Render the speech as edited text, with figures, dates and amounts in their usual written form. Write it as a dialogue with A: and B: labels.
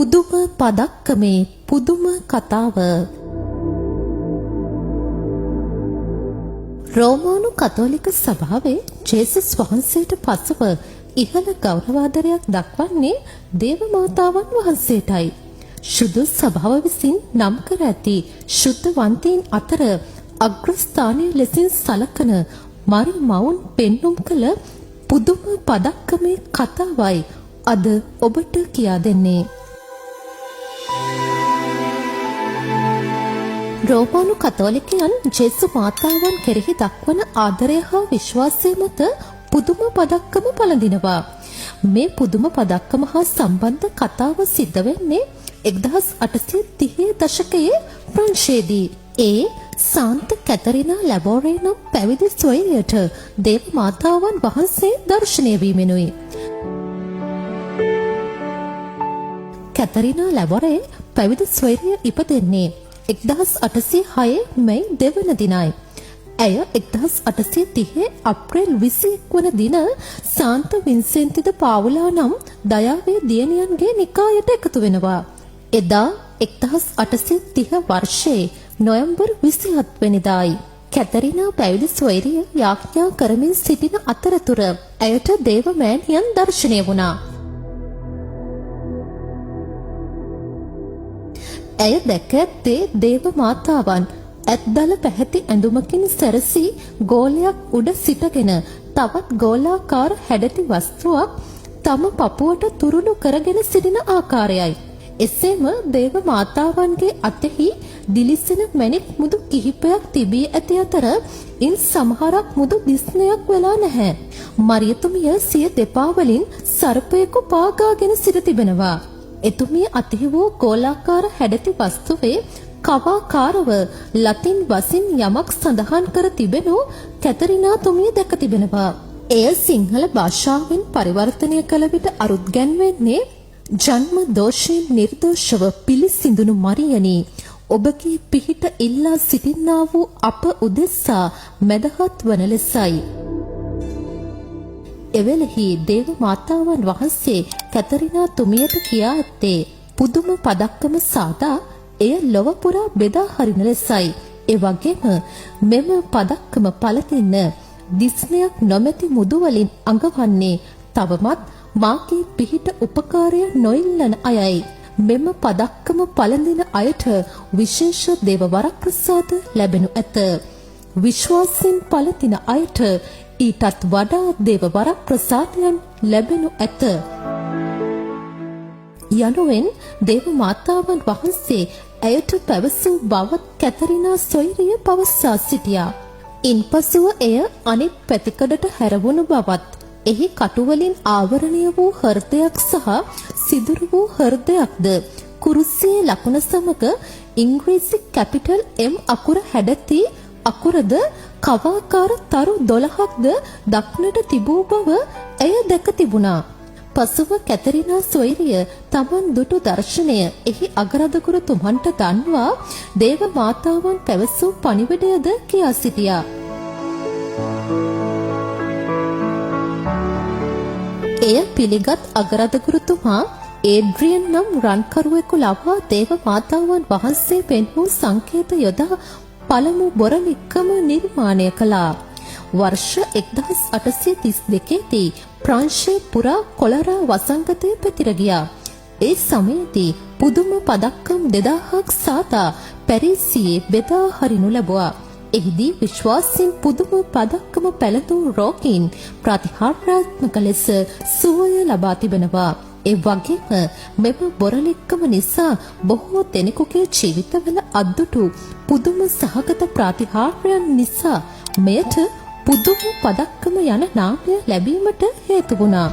A: පුදුම පදක්කමේ පුදුම කතාව. රෝමානු කතෝලික සභාවේ ජේසුස් වහන්සේට පසුව ඉහළ ගෞරවාදරයක් දක්වන්නේ දේව මාතාවන් වහන්සේටයි. ශුද්ධ සභාව විසින් නම් කර ඇති ශුද්ධවන්තයින් අතර අග්‍රස්ථානීය ලෙසින් සලකන මරි මවුන් පෙන්눔 කළ පුදුම පදක්කමේ කතාවයි අද ඔබට කියා දෙන්නේ. රෝමානු කතෝලිකයන් ජේසු මාතාවන් කෙරෙහි දක්වන ආදරය හා විශ්වාසය මත පුදුම පදක්කම පළඳිනවා. මේ පුදුම පදක්කම හා සම්බන්ධ කතාව සිද්ධ වෙන්නේ 1830 දශකයේ ප්‍රංශයේදී. ඒ සාන්ත කැතරිනා ලැබෝරේ නම් පැවිදි සොයුරියට දේව මාතාවන් වහන්සේ දර්ශනය වීමෙනුයි. කැතරිනා ලැබෝරේ පැවිදි සොයුරිය ඉපදෙන්නේ 1806 මැයි දෙවන දිනයි. ඇය 1830 අප්‍රේල් 21 වන දින සාන්ත වින්සෙන්ති ද පාවුලා නම් දයාවේ දියණියන්ගේ නිකායට එකතු වෙනවා. එදා 1830 වර්ෂයේ නොවැම්බර් 27 වෙනිදායි. කැතරිනා පැවිදි සොයුරිය යාඥා කරමින් සිටින අතරතුර ඇයට දේව මෑණියන් දර්ශනය වුණා. ඇය දැක ඇත්තේ දේව මාතාවන් ඇත්දල පැහැති ඇඳුමකින් සැරසී ගෝලයක් උඩ සිටගෙන තවත් ගෝලාකාර හැඩති වස්තුවක් තම පපුවට තුරුළු කරගෙන සිටින ආකාරයයි. එසේම දේව මාතාවන්ගේ අතෙහි දිලිසෙන මණික් මුදු කිහිපයක් තිබී ඇති අතර ඉන් සමහරක් මුදු දිස්නයක් වෙලා නැහැ. මරියතුමිය සිය දෙපා වලින් සර්පයෙකු පාගාගෙන සිට තිබෙනවා. එතුමිය අතෙහි වූ ගෝලාකාර හැඩති වස්තුවේ කවාකාරව ලතින් වසින් යමක් සඳහන් කර තිබෙනු කැතරිනා තුමිය දැක තිබෙනවා. එය සිංහල භාෂාවෙන් පරිවර්තනය කළ විට අරුත් ගැන්වෙන්නේ ජන්ම දෝෂයෙන් නිර්දෝෂව පිළිසිඳුණු මරියනි, ඔබගේ පිහිට ඉල්ලා සිටින්නා වූ අප උදෙස්සා මැදහත් වන ලෙසයි. එවෙලෙහි දේව මාතාවන් වහන්සේ කැතරිනා තුමියට කියා ඇත්තේ පුදුම පදක්කම සාදා එය ලොව පුරා බෙදා හරින ලෙසයි. ඒ වගේම මෙම පදක්කම පළඳින්න දිස්නයක් නොමැති මුදු වලින් අඟවන්නේ තවමත් මාගේ පිහිට උපකාරය නොඉල්ලන අයයි. මෙම පදක්කම පළඳින අයට විශේෂ දේව වරප්‍රසාද ලැබෙනු ඇත. විශ්වාසයෙන් පළඳින අයට ඊටත් වඩා දේව වරප්‍රසාදයන් ලැබෙනු ඇත. යනුවෙන් දේව මාතාවන් වහන්සේ ඇයට පැවසූ බවත් කැතරිනා සොයුරිය පවසා සිටියා. ඉන්පසුව එය අනෙක් පැතිකඩට හැරවුණු බවත් එහි කටුවලින් ආවරණය වූ හෘදයක් සහ සිදුරු වූ හෘදයක්ද කුරුසියේ ලකුණ සමග ඉංග්‍රීසි කැපිටල් M අකුර හැඩති අකුරද කවාකාර තරු 12ක්ද දක්නට තිබූ බව ඇය දැක තිබුණා. පසුව කැතරිනා සොයුරිය තමන් දුටු දර්ශනය එහි අගරදකුරු තුමන්ට දන්වා දේව මාතාවන් පැවසූ පණිවිඩයද කියා සිටියා. එය පිළිගත් අගරදකුරුතුමා ඒඩ්‍රියන් නම් රන්කරුවෙකු ලවා දේව මාතාවන් වහන්සේ පෙන්වූ සංකේත යොදා පළමු බොරලික්කම නිර්මාණය කළා. වර්ෂ 1832 දී ප්‍රංශයේ පුරා කොලරා වසංගතය පැතිර ගියා. ඒ සමයේදී පුදුම පදක්කම් 2000ක් සාදා පැරිසියේ බෙදා හරිනු ලැබුවා. එහිදී විශ්වාසයෙන් පුදුම පදක්කම පැළඳූ රෝගීන් ප්‍රතිහාරාත්මක ලෙස සුවය ලබා තිබෙනවා. ඒ වගේම මෙම බොරලික්කම නිසා බොහෝ දෙනෙකුගේ ජීවිතවල අද්දුටු පුදුම සහගත ප්‍රතිහාරයන් නිසා මෙයට පුදුම පදක්කම යන නාමය ලැබීමට හේතු වුණා.